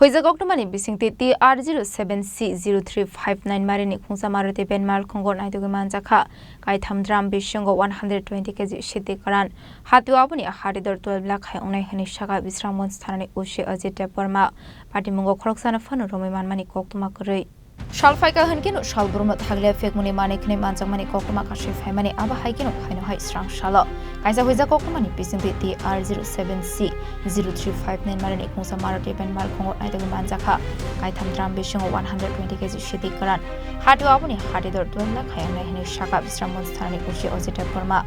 Hoizagoknomani bisingti TR07C0359 marini khungsa maruti benmal khongo naidugi manjakha kai thamdram bisyongo 120 kg shiti karan hatu abuni haridor 12 lakh hai onai hani shaga bisramon sthanani ushi ajit deparma patimungo khoroksana phanu romi manmani koktuma korei Shalfaika hankinu shalburmo thagle fekmuni manikne manjangmani kokuma kashi faimani aba haikinu haino hai strang shala kaisa hoiza kokumani bisingti TR07C0359 marini khungsa maruti benmal khongo naidugi manjakha kai thamdram bisyongo 120 kg shiti karan hatu abuni haridor 12 lakh hai onai hani shaga bisramon sthanani ushi ajit deparma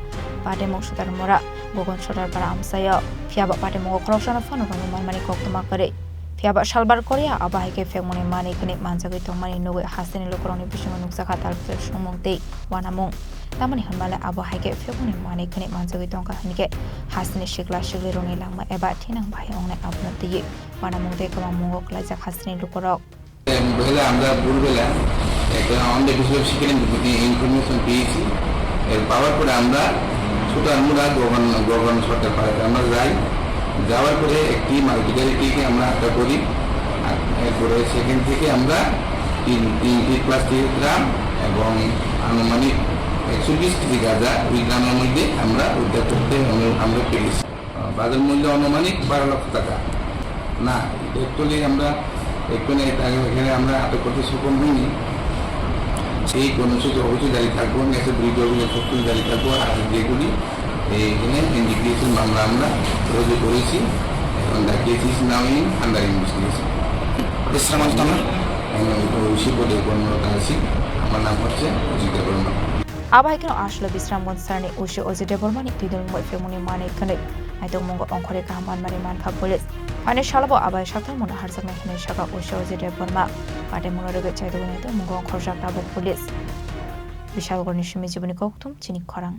patimo shodar mora gogon shodar para amsaya phiaba patimo khoroksana phanu romi manmani koktuma korei Fiaba shalbar Korea abahike femoni mani kini manjagi tongmani nugue hasini lukuroni bishingo nuksaka talpil shumongte wanamong tamani hanmala abahike femoni mani kini manjagi tongka hanike hasini shikla shikli roni langma eba thinang bhai ongne abnati wanamongte kama mongok lajak hasini lukurok বেলা আমরা ভোরবেলা একটা আমাদের বিষয় শিখলেন information পেয়েছি এর পাওয়ার পরে আমরা ছোট আমরা গগন সরকার পাড়াতে আমরা যাই যাওয়ার পরে একটি মাল্টিপ্যারিটিকে আমরা আটকা করি এরপরে সেখান থেকে আমরা তিনটি প্লাস্টিক গ্রাম এবং আনুমানিক 120 কেজি গাঁজা ওই গ্রামের মধ্যে আমরা উদ্ধার করতে আমরা পেরেছি বাজার মূল্য আনুমানিক 12 লক্ষ টাকা না একচুয়ালি আমরা এখানে আমরা আটক করতে সক্ষম হইনি সেই কর্মসূচি অবশ্যই জারি থাকবো নেক্সট দুইটি অভিযোগ সক্রিয় জারি থাকবো আর যেগুলি এখানে ইন্ডিকেশন মামলা আমরা রুজু করেছি এবং ডাকিয়েছি নাও ইন আন্ডার ইনভেস্টিগেশন বিশ্রামান্ত শিবদে কর্মরত আছি আমার নাম হচ্ছে Ajit Varma Abahikino ashlo bisramgons sarni ushi ojite bormani tidun moi femuni mane kane aitong mongo ongkhore kahman mari manpha police pane shalabo abai shakta mona harjakna hine shaka ushi ojite borma pate monoruge chaidogone to mongo ongkhor shakta police Vishal gorni shimi jiboni koktum chini khorang